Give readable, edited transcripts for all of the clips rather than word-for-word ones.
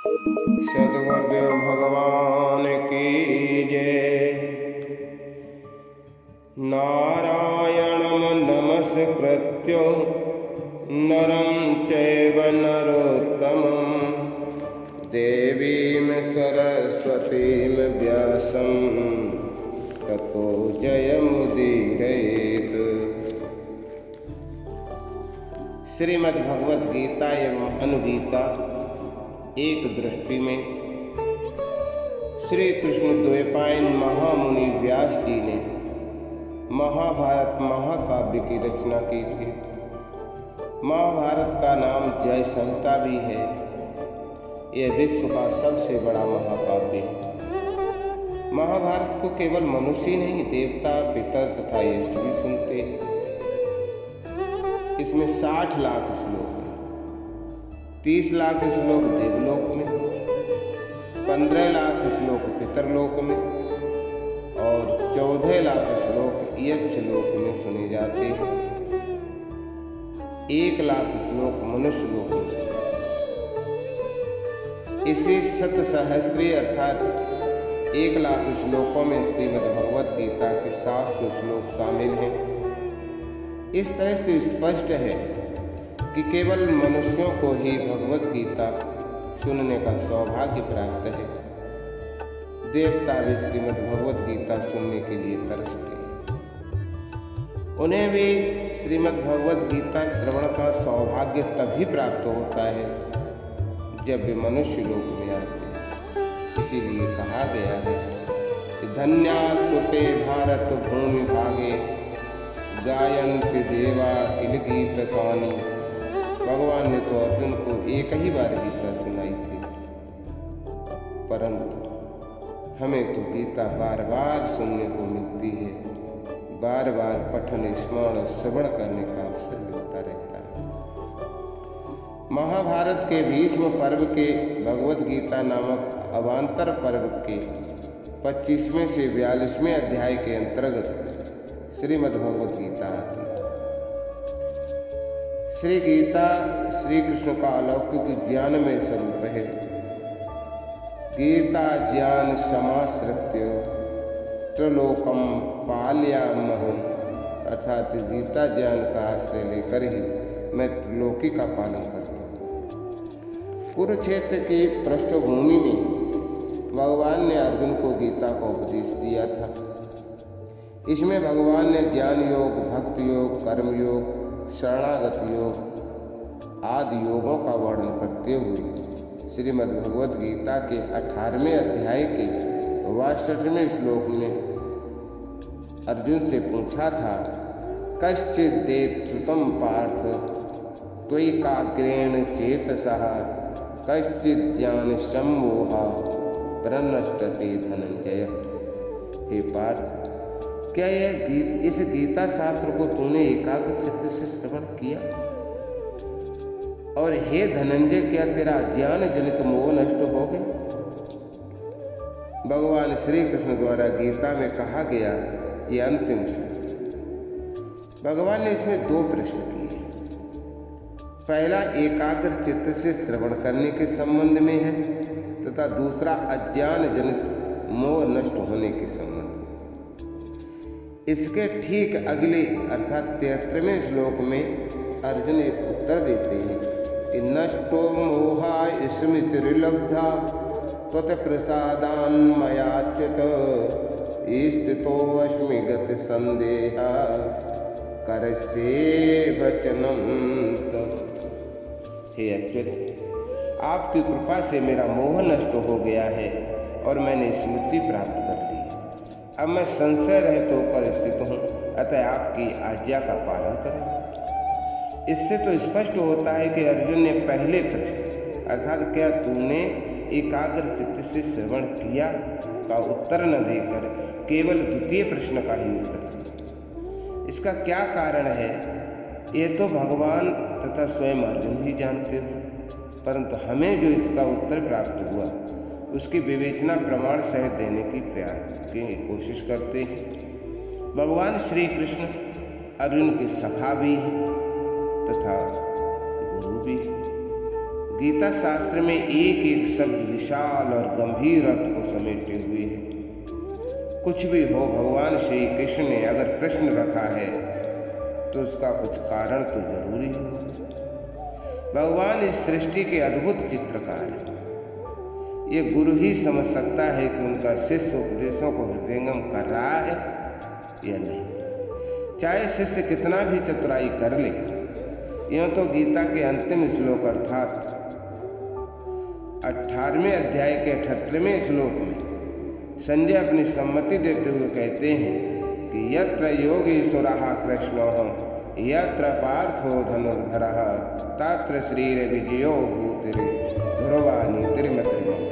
सद्गुरुदेव भगवान की जय। नारायणं नमस्कृत्य नरं चैव नरोत्तमं देवीं सरस्वतीं व्यासं ततो जयमुदीरयेत्। श्रीमद् भगवद गीता एवं अनुगीता एक दृष्टि में श्री कृष्ण द्वैपायन महामुनि व्यास जी ने महाभारत महाकाव्य की रचना की थी। महाभारत का नाम जय संहिता भी है। यह विश्व का सबसे बड़ा महाकाव्य है। महाभारत को केवल मनुष्य ही नहीं, देवता, पितर तथा यक्ष भी सुनते हैं। इसमें 60 लाख श्लोक हैं। 30 लाख श्लोक देवलोक में, 15 लाख श्लोक पितरलोक में और 14 लाख श्लोक यक्ष लोक में सुने जाते हैं। 1 लाख श्लोक मनुष्य लोक में सुने। इसी शतसहस्री अर्थात 1 लाख श्लोकों में श्रीमद् भगवद गीता के 700 श्लोक शामिल हैं। इस तरह से स्पष्ट है कि केवल मनुष्यों को ही भगवद गीता सुनने का सौभाग्य प्राप्त है। देवता भी श्रीमद् भगवद गीता सुनने के लिए तरसते हैं। उन्हें भी श्रीमद् भगवद गीता श्रवण का सौभाग्य तभी प्राप्त होता है जब वे मनुष्य लोक में आते हैं। इसीलिए कहा गया है कि धन्यास्तुते भारत भूमि भागे गायन्ति देवा किल गीतकानि। भगवान ने तो अर्जुन को एक ही बार गीता सुनाई थी, परंतु हमें तो गीता बार बार सुनने को मिलती है। बार बार पठन, स्मरण और श्रवण करने का अवसर मिलता रहता है। महाभारत के भीष्म पर्व के भगवद गीता नामक अवान्तर पर्व के 25वें से 42वें अध्याय के अंतर्गत श्रीमद् भगवद गीता आती है। श्री गीता श्री कृष्ण का अलौकिक ज्ञानमय स्वरूप है। गीता ज्ञान समाश्रित्य त्रिलोकम पालयामहम्, अर्थात गीता ज्ञान का आश्रय लेकर ही मैं त्रिलोकी का पालन करता हूँ। कुरुक्षेत्र की पृष्ठभूमि में भगवान ने अर्जुन को गीता का उपदेश दिया था। इसमें भगवान ने ज्ञान योग, भक्ति योग, कर्म योग, शरणागत योग आदि योगों का वर्णन करते हुए श्रीमद् भगवद गीता के 18वें अध्याय के 62वें श्लोक में अर्जुन से पूछा था, कश्चित् देत्श्रुतं पार्थ त्वयिकाग्रेण चेतसः कश्चित् ज्ञान सम्मोहा प्रनष्टते धनंजय। हे पार्थ, क्या इस गीता शास्त्र को तूने एकाग्र चित्त से श्रवण किया? और हे धनंजय, क्या तेरा ज्ञान जनित मोह नष्ट हो गया? भगवान श्री कृष्ण द्वारा गीता में कहा गया ये अंतिम श्लोक। भगवान ने इसमें 2 प्रश्न किए। पहला एकाग्र चित्त से श्रवण करने के संबंध में है तथा दूसरा अज्ञान जनित मोह नष्ट होने के संबंध में। इसके ठीक अगले अर्थात 73वें श्लोक में अर्जुन एक उत्तर देते हैं कि नष्टो मोहा स्मृतिर्लब्धा त्वत्प्रसादान्मयाच्युत स्थितोऽस्मि गत संदेहा करस्ये वचनं तव। हे अच्युत, आपकी कृपा से मेरा मोह नष्ट हो गया है और मैंने स्मृति प्राप्त कर ली। अब मैं संशय रहित होकर स्थित हूँ, अतः आपकी आज्ञा का पालन करें। इससे तो स्पष्ट होता है कि अर्जुन ने पहले प्रश्न अर्थात क्या तूने एकाग्र चित्त से श्रवण किया का उत्तर न देकर केवल द्वितीय प्रश्न का ही उत्तर दिया। इसका क्या कारण है ये तो भगवान तथा स्वयं अर्जुन ही जानते हो, परंतु हमें जो इसका उत्तर प्राप्त हुआ उसकी विवेचना प्रमाण सहित देने की कोशिश करते हैं। भगवान श्री कृष्ण अर्जुन के सखा भी हैं तथा गुरु भी। गीता शास्त्र में एक एक शब्द विशाल और गंभीर अर्थ को समेटे हुए है। कुछ भी हो, भगवान श्री कृष्ण ने अगर प्रश्न रखा है तो उसका कुछ कारण तो जरूरी हो। भगवान इस सृष्टि के अद्भुत चित्रकार हैं। ये गुरु ही समझ सकता है कि उनका शिष्य उपदेशों को हृदयंगम कर रहा है या नहीं। चाहे शिष्य कितना भी चतुराई कर ले। यूं तो गीता के अंतिम श्लोक अर्थात 18वें अध्याय के 78वें श्लोक में संजय अपनी सम्मति देते हुए कहते हैं कि यत्र योगीश्वरः कृष्णः यत्र पार्थो धनुर्धरः तत्र श्रीर्विजयो भूतिर्ध्रुवानि तिर्मतिर्मम।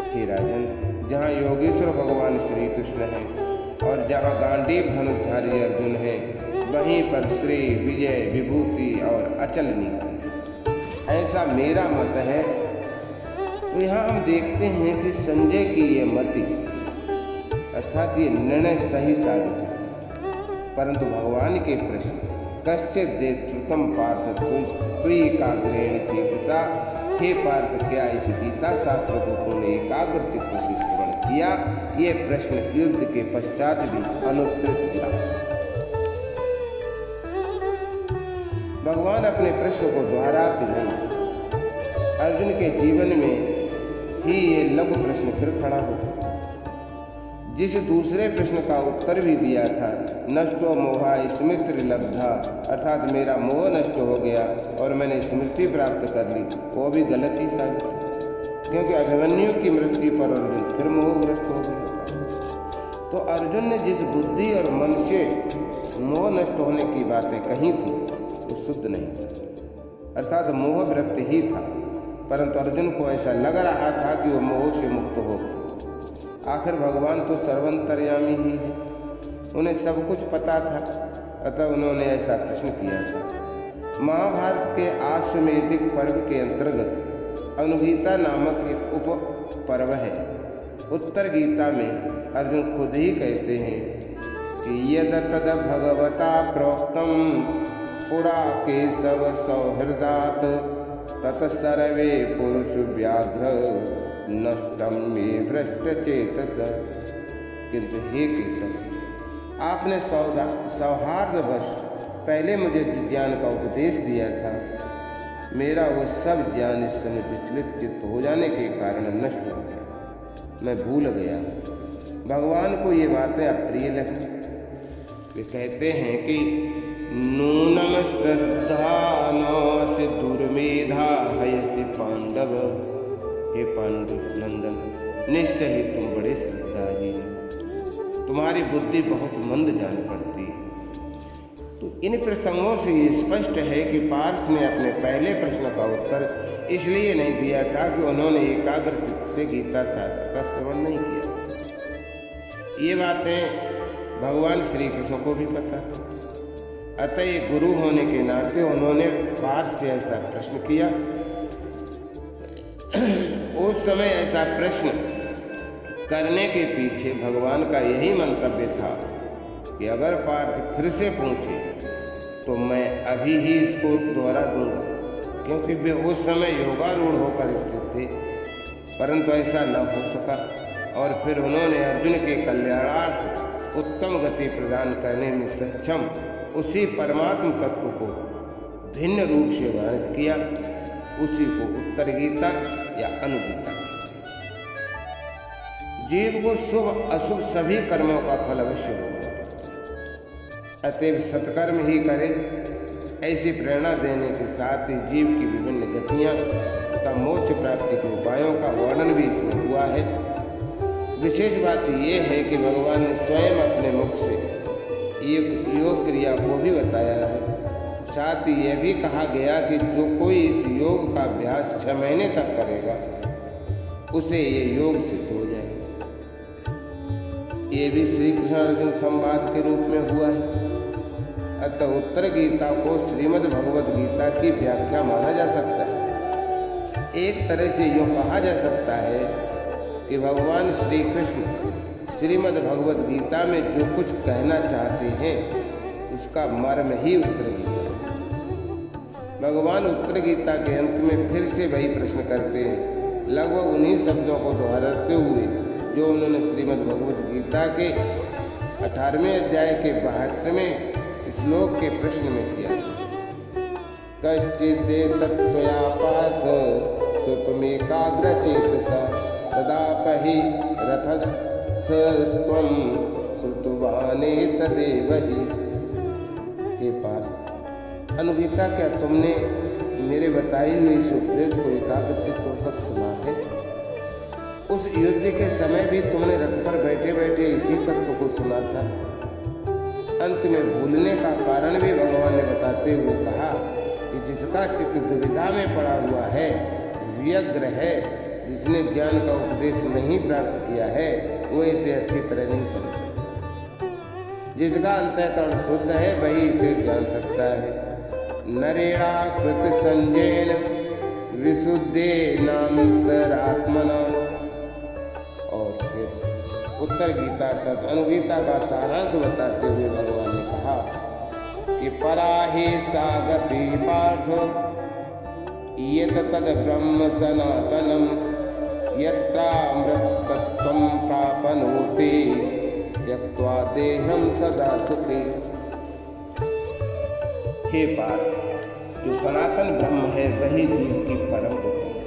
हे राजन, जहाँ योगेश्वर भगवान श्री कृष्ण हैं और जहाँ गांडीव धनुषधारी अर्जुन हैं, वहीं पर श्री, विजय, विभूति और अचल नीति है। ऐसा मेरा मत है। तो यहाँ हम देखते हैं कि संजय की ये मति अर्थात ये निर्णय सही साबित हुआ, परंतु भगवान के प्रश्न कश्चित देत श्रुतम पार्थ त्वयैकाग्रेण चेतसा। हे पार्थ, क्या इस गीता शास्त्र को तूने एकाग्र चित्त से श्रवण किया? ये प्रश्न युद्ध के पश्चात भी अनुत्तरित था। भगवान अपने प्रश्न को दोहराते नहीं। अर्जुन के जीवन में ही ये लघु प्रश्न फिर खड़ा होता। जिस दूसरे प्रश्न का उत्तर भी दिया था, नष्टो मोहा स्मृति लब्धा, अर्थात मेरा मोह नष्ट हो गया और मैंने स्मृति प्राप्त कर ली, वो भी गलत ही साबित हुआ, क्योंकि अभिमन्यु की मृत्यु पर अर्जुन फिर मोहग्रस्त हो गया था। तो अर्जुन ने जिस बुद्धि और मन से मोह नष्ट होने की बातें कही थी वो शुद्ध नहीं था, अर्थात मोह वृत्ति ही था, परंतु अर्जुन को ऐसा लग रहा था कि वो मोह से मुक्त हो गए। आखिर भगवान तो सर्वंतर्यामी ही है, उन्हें सब कुछ पता था, अतः उन्होंने ऐसा प्रश्न किया था। महाभारत के आश्वमेधिक पर्व के अंतर्गत अनुगीता नामक एक उप पर्व है। उत्तर गीता में अर्जुन खुद ही कहते हैं कि यद तद भगवता प्रोक्तम पुरा केशव सौहृदात तत सर्वे पुरुष व्याघ्र नष्टम में भ्रष्ट चेतस। किंतु हे केशव, आपने सौहार्दवश पहले मुझे ज्ञान का उपदेश दिया था। मेरा वो सब ज्ञान इस समय विचलित चित्त हो जाने के कारण नष्ट हो गया, मैं भूल गया। भगवान को ये बातें अप्रिय लगी। वे कहते हैं कि नूनम श्रद्धा नौसि दुर्मेधा हयसि पांडव। हे पांडु नंदन, निश्चय ही तुम बड़े श्रद्धाहीन, तुम्हारी बुद्धि बहुत मंद जान पड़ती है। तो इन प्रसंगों से ये स्पष्ट है कि पार्थ ने अपने पहले प्रश्न का उत्तर इसलिए नहीं दिया था कि उन्होंने एकाग्र चित्त से गीता शास्त्र का श्रवण नहीं किया। ये बातें भगवान श्री कृष्ण को भी पता था, अतः ये गुरु होने के नाते उन्होंने पार्थ से ऐसा प्रश्न किया। उस समय ऐसा प्रश्न करने के पीछे भगवान का यही मंतव्य था कि अगर पार्थ फिर से पूछे तो मैं अभी ही इसको दोहरा दूंगा, क्योंकि वे उस समय योगारूढ़ होकर स्थित थे, परंतु ऐसा न हो सका। और फिर उन्होंने अर्जुन के कल्याणार्थ उत्तम गति प्रदान करने में सक्षम उसी परमात्म तत्व को भिन्न रूप से वर्णित किया, उसी को उत्तर गीता या अनुगीता। जीव को शुभ अशुभ सभी कर्मों का फल अवश्य होगा, अतएव सत्कर्म ही करे, ऐसी प्रेरणा देने के साथ ही जीव की विभिन्न गतियां तथा मोक्ष प्राप्ति के उपायों का वर्णन भी इसमें हुआ है। विशेष बात यह है कि भगवान ने स्वयं अपने मुख से योग क्रिया को भी बताया है। साथ ही यह भी कहा गया कि जो कोई इस योग का अभ्यास 6 महीने तक करेगा उसे ये योग सिद्ध हो जाएगा। ये भी श्री कृष्ण अर्जुन संवाद के रूप में हुआ है। अतः उत्तर गीता को श्रीमद् भगवद गीता की व्याख्या माना जा सकता है। एक तरह से यूँ कहा जा सकता है कि भगवान श्री कृष्ण श्रीमद् भगवद गीता में जो कुछ कहना चाहते हैं उसका मर्म ही उत्तर गीता है। भगवान उत्तर गीता के अंत में फिर से वही प्रश्न करते हैं, लगभग उन्हीं शब्दों को दोहराते हुए जो उन्होंने श्रीमद् भगवद गीता के 18वें अध्याय के 72वें श्लोक के प्रश्न में किया। कश्चिदे तत्त्वया पार्थ सुतमेकाग्रचेतसा तदापहि रथस्थस्त्वं श्रुतवानेतदेव हि। हे पार्थ, अनुभीता, क्या तुमने मेरे बताई हुई इस उपदेश को एकाग्रचित्त होकर सुना है? उस युद्ध के समय भी तुमने रथ पर बैठे बैठे इसी तत्व को सुना था। अंत में भूलने का कारण भी भगवान ने बताते हुए कहा कि जिसका चित्त दुविधा में पड़ा हुआ है, व्यग्र है, जिसने ज्ञान का उपदेश नहीं प्राप्त किया है, वो इसे अच्छी तरह नहीं समझ सकता। जिसका अंतःकरण शुद्ध है वही इसे जान सकता है। नरेणा कृत संजयन विशुद्धे नान्तरात्मना। और फिर उत्तर गीता अर्थात अनुगीता का सारांश बताते हुए भगवान ने कहा कि पराहि सागति पार्थ ये तद ब्रह्म सनातनम यत्रामृतत्वं प्राप्नोति त्यक्त्वा देहं सदा सुखी। हे पार्थ, जो सनातन ब्रह्म है वही जीव की परम गति है।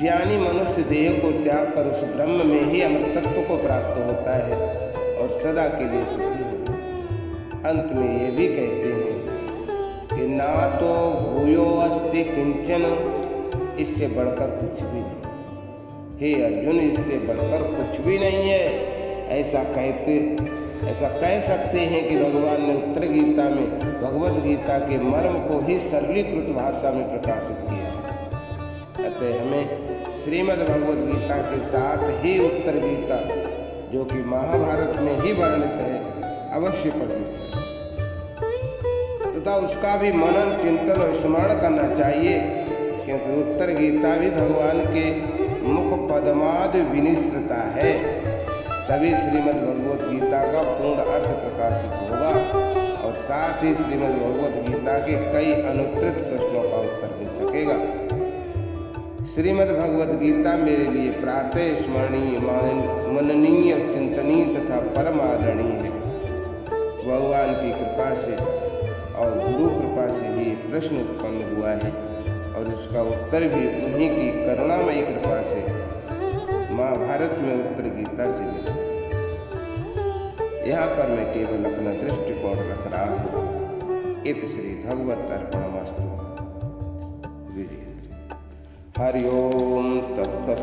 ज्ञानी मनुष्य देह को त्याग कर उस ब्रह्म में ही अमृतत्व को प्राप्त होता है और सदा के लिए सुखी होता है। अंत में ये भी कहते हैं कि ना तो भूयो अस्ति किंचन, इससे बढ़कर कुछ भी नहीं। हे अर्जुन, इससे बढ़कर कुछ भी नहीं है। ऐसा कह सकते हैं कि भगवान ने उत्तर गीता में भगवद गीता के मर्म को ही सरलीकृत भाषा में प्रकाशित किया है। अतः हमें श्रीमद् भगवद गीता के साथ ही उत्तर गीता, जो कि महाभारत में ही वर्णित है, अवश्य पढ़नी चाहिए तथा उसका भी मनन, चिंतन और स्मरण करना चाहिए, क्योंकि उत्तर गीता भी भगवान के मुख पद्माद विनिश्रता है। तभी श्रीमद् भगवद गीता का पूर्ण अर्थ प्रकाशित होगा और साथ ही श्रीमद् भगवद गीता के कई अनुत्तरित प्रश्नों का उत्तर मिल सकेगा। श्रीमद् भगवद गीता मेरे लिए प्रातः स्मरणीय, मननीय, चिंतनीय तथा परम आदरणीय है। भगवान की कृपा से और गुरु कृपा से ही प्रश्न उत्पन्न हुआ है और उसका उत्तर भी उन्हीं की करुणामयी कृपा से महाभारत में उत्तर गीता से मिला। यहाँ पर मैं केवल अपना दृष्टिकोण रख रहा हूँ। इत श्री भगवत अर्पणमस्तु। हरि ओम तत्सत,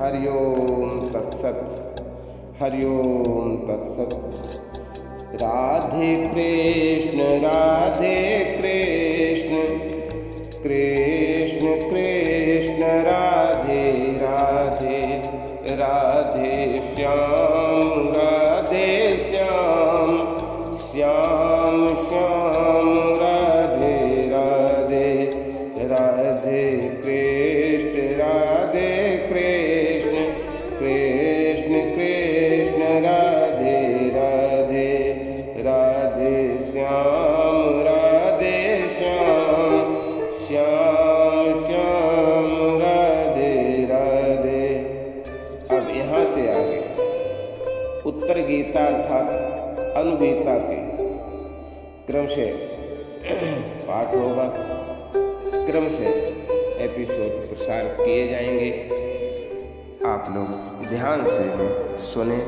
हरि ओम तत्सत, हरि ओम तत्सत। राधे कृष्ण कृष्ण कृष्ण राधे राधे, राधे श्याम श्याम श्याम राधे राधे, राधे कृष्ण कृष्ण कृष्ण राधे राधे, राधे श्याम श्याम श्याम राधे राधे। अब यहाँ से आगे उत्तर गीता अर्थात अनुगीता के क्रम से पाठ होगा, क्रम से एपिसोड प्रसारित किए जाएंगे। आप लोग ध्यान से सुने,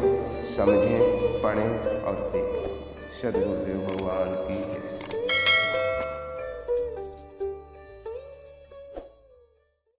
समझें, पढ़ें और देखें। सद्गुरुदेव भगवान की जय।